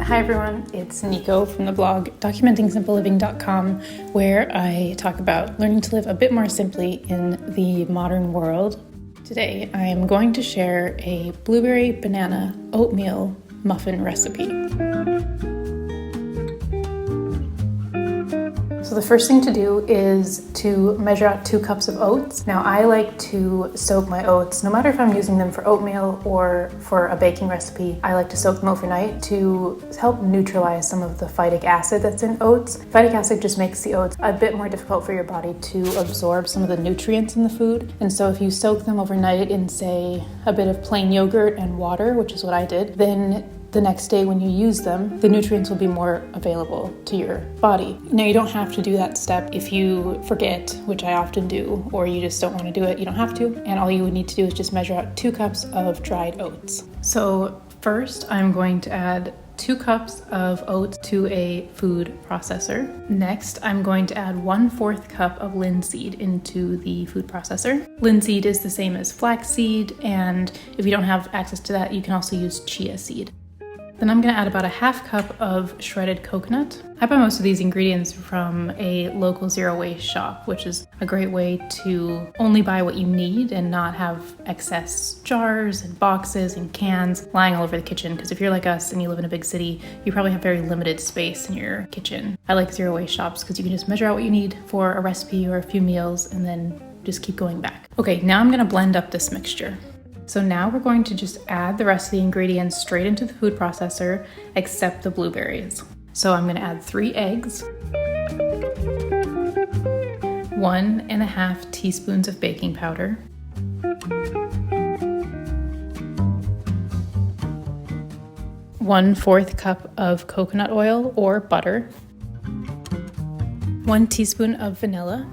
Hi everyone, it's Nico from the blog documentingsimpleliving.com, where I talk about learning to live a bit more simply in the modern world. Today I am going to share a blueberry banana oatmeal muffin recipe. So the first thing to do is to measure out 2 cups of oats. Now I like to soak my oats, no matter if I'm using them for oatmeal or for a baking recipe, I like to soak them overnight to help neutralize some of the phytic acid that's in oats. Phytic acid just makes the oats a bit more difficult for your body to absorb some of the nutrients in the food. And so if you soak them overnight in, say, a bit of plain yogurt and water, which is what I did, then the next day when you use them, the nutrients will be more available to your body. Now you don't have to do that step if you forget, which I often do, or you just don't want to do it, you don't have to. And all you would need to do is just measure out 2 cups of dried oats. So first I'm going to add 2 cups of oats to a food processor. Next, I'm going to add 1/4 cup of linseed into the food processor. Linseed is the same as flaxseed, and if you don't have access to that, you can also use chia seed. Then I'm going to add about 1/2 cup of shredded coconut. I buy most of these ingredients from a local zero waste shop, which is a great way to only buy what you need and not have excess jars and boxes and cans lying all over the kitchen. Because if you're like us and you live in a big city, you probably have very limited space in your kitchen. I like zero waste shops because you can just measure out what you need for a recipe or a few meals and then just keep going back. Okay, now I'm going to blend up this mixture. So now we're going to just add the rest of the ingredients straight into the food processor, except the blueberries. So I'm going to add 3 eggs, 1.5 teaspoons of baking powder, 1/4 cup of coconut oil or butter, 1 teaspoon of vanilla,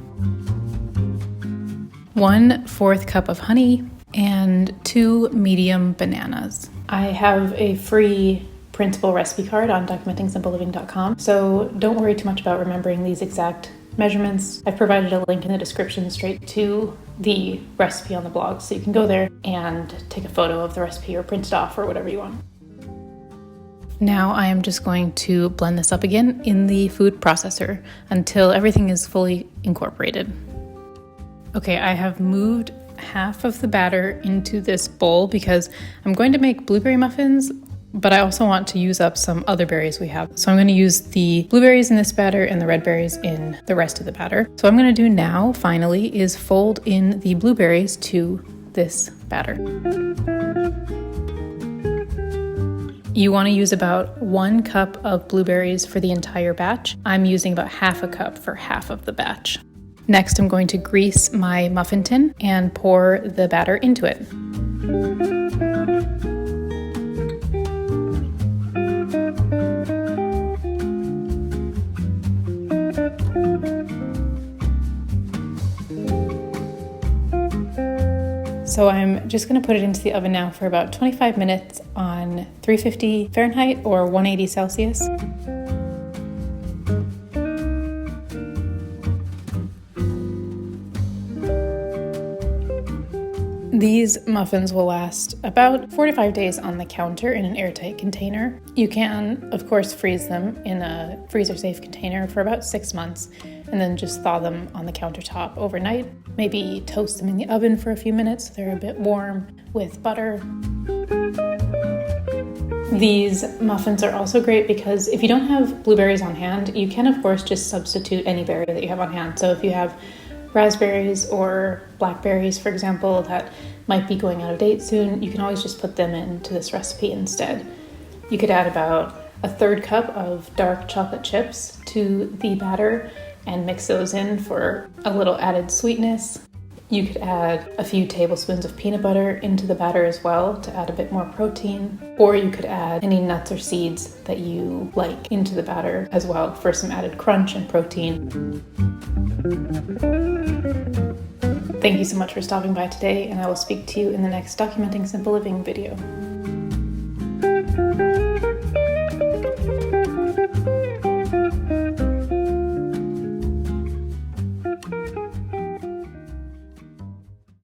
1/4 cup of honey, and 2 medium bananas. I have a free printable recipe card on documentingsimpleliving.com, so don't worry too much about remembering these exact measurements. I've provided a link in the description straight to the recipe on the blog, so you can go there and take a photo of the recipe or print it off or whatever you want. Now I am just going to blend this up again in the food processor until everything is fully incorporated. Okay, I have moved half of the batter into this bowl because I'm going to make blueberry muffins, but I also want to use up some other berries we have. So I'm going to use the blueberries in this batter and the red berries in the rest of the batter. So what I'm going to do now, finally, is fold in the blueberries to this batter. You want to use about 1 cup of blueberries for the entire batch. I'm using about 1/2 cup for half of the batch. Next, I'm going to grease my muffin tin and pour the batter into it. So I'm just going to put it into the oven now for about 25 minutes on 350 Fahrenheit or 180 Celsius. These muffins will last about 45 days on the counter in an airtight container. You can, of course, freeze them in a freezer-safe container for about 6 months and then just thaw them on the countertop overnight. Maybe toast them in the oven for a few minutes so they're a bit warm with butter. These muffins are also great because if you don't have blueberries on hand, you can, of course, just substitute any berry that you have on hand. So if you have raspberries or blackberries, for example, that might be going out of date soon, you can always just put them into this recipe instead. You could add about 1/3 cup of dark chocolate chips to the batter and mix those in for a little added sweetness. You could add a few tablespoons of peanut butter into the batter as well to add a bit more protein, or you could add any nuts or seeds that you like into the batter as well for some added crunch and protein. Thank you so much for stopping by today, and I will speak to you in the next Documenting Simple Living video.